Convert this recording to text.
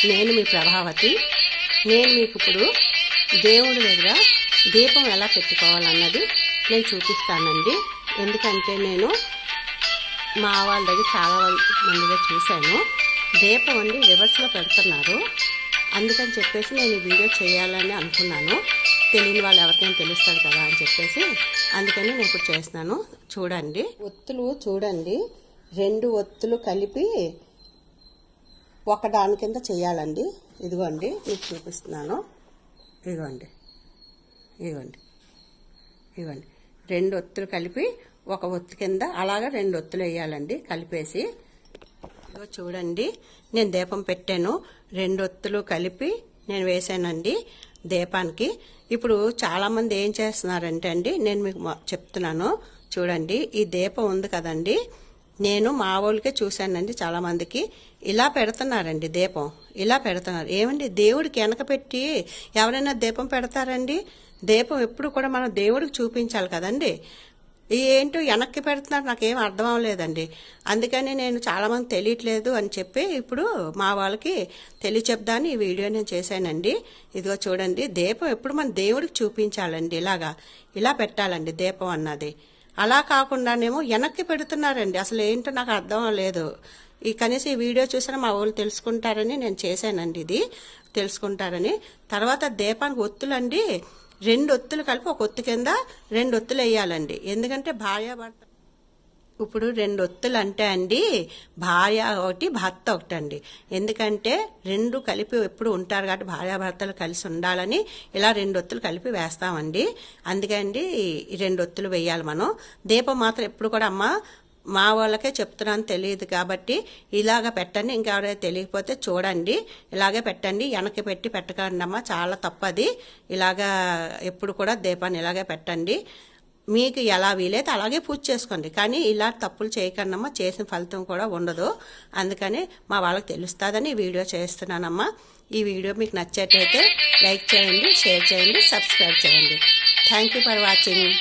నేను మీ ప్రభావతి. నేను మీకు ఇప్పుడు దేవుడి దగ్గర దీపం ఎలా పెట్టుకోవాలన్నది నేను చూపిస్తానండి. ఎందుకంటే నేను మా వాళ్ళ దగ్గర చాలా మందిగా చూశాను, దీపం అండి రివర్స్లో పెడుతున్నారు. అందుకని చెప్పేసి నేను ఈ వీడియో చేయాలని అనుకున్నాను. తెలియని వాళ్ళు ఎవరికైనా తెలుస్తారు కదా అని చెప్పేసి అందుకని నేను ఇప్పుడు చేస్తున్నాను. చూడండి, ఒత్తులు చూడండి, 2 ఒత్తులు కలిపి ఒక దాని కింద చేయాలండి. ఇదిగోండి మీకు చూపిస్తున్నాను. ఇదిగోండి ఇదిగోండి ఇదిగోండి 2 ఒత్తులు కలిపి ఒక ఒత్తు కింద అలాగా 2 ఒత్తులు వేయాలండి కలిపేసి. ఇదిగో చూడండి, నేను దీపం పెట్టాను, 2 ఒత్తులు కలిపి నేను వేసానండి దీపానికి. ఇప్పుడు చాలామంది ఏం చేస్తున్నారంటే అండి, నేను మీకు చెప్తున్నాను చూడండి. ఈ దీపం ఉంది కదండి, నేను మా వాళ్ళకే చూశానండి, చాలామందికి ఇలా పెడుతున్నారండి దీపం. ఇలా పెడుతున్నారు. ఏమండి, దేవుడికి వెనక పెట్టి ఎవరైనా దీపం పెడతారండి? దీపం ఎప్పుడు కూడా మనం దేవుడికి చూపించాలి కదండి. ఏంటో వెనక్కి పెడుతున్నారు, నాకేం అర్థం అవ్వలేదండి. అందుకని నేను చాలామంది తెలియట్లేదు అని చెప్పి ఇప్పుడు మా వాళ్ళకి తెలియచెప్దాని ఈ వీడియో నేను చేశానండి. ఇదిగో చూడండి, దీపం ఎప్పుడు మన దేవుడికి చూపించాలండి. ఇలా పెట్టాలండి దీపం అన్నది. అలా కాకుండానేమో వెనక్కి పెడుతున్నారండి. అసలు ఏంటో నాకు అర్థం లేదు. కనీసం ఈ వీడియో చూసినా మా వాళ్ళు తెలుసుకుంటారని నేను చేశానండి. ఇది తెలుసుకుంటారని. తర్వాత దీపానికి ఒత్తులండి 2 ఒత్తులు కలిపి ఒక ఒత్తు కింద 2 ఒత్తులు వేయాలండి. ఎందుకంటే భార్యాభర్త ఇప్పుడు 2 ఒత్తులు అంటే అండి భార్య ఒకటి భర్త ఒకటి అండి. ఎందుకంటే 2 కలిపి ఎప్పుడు ఉంటారు కాబట్టి భార్యాభర్తలు కలిసి ఉండాలని ఇలా 2 ఒత్తులు కలిపి వేస్తామండి. అందుకండి ఈ 2 ఒత్తులు వేయాలి మనం. దీపం మాత్రం ఎప్పుడు కూడా అమ్మ మా వాళ్ళకే చెప్తున్నాను, తెలియదు కాబట్టి ఇలాగ పెట్టండి. ఇంకెవరైనా తెలియకపోతే చూడండి, ఇలాగే పెట్టండి. వెనక్కి పెట్టి పెట్టకండి అమ్మ, చాలా తప్పది. ఇలాగా ఎప్పుడు కూడా దీపాన్ని ఇలాగే పెట్టండి. మీకు ఎలా వీలైతే అలాగే పూజ చేసుకోండి, కానీ ఇలా తప్పులు చేయకండమ్మా, చేసిన ఫలితం కూడా ఉండదు. అందుకని మా వాళ్ళకి తెలుస్తుందని వీడియో చేస్తున్నానమ్మా. ఈ వీడియో మీకు నచ్చేటైతే లైక్ చేయండి, షేర్ చేయండి, సబ్స్క్రైబ్ చేయండి. Thank you for watching.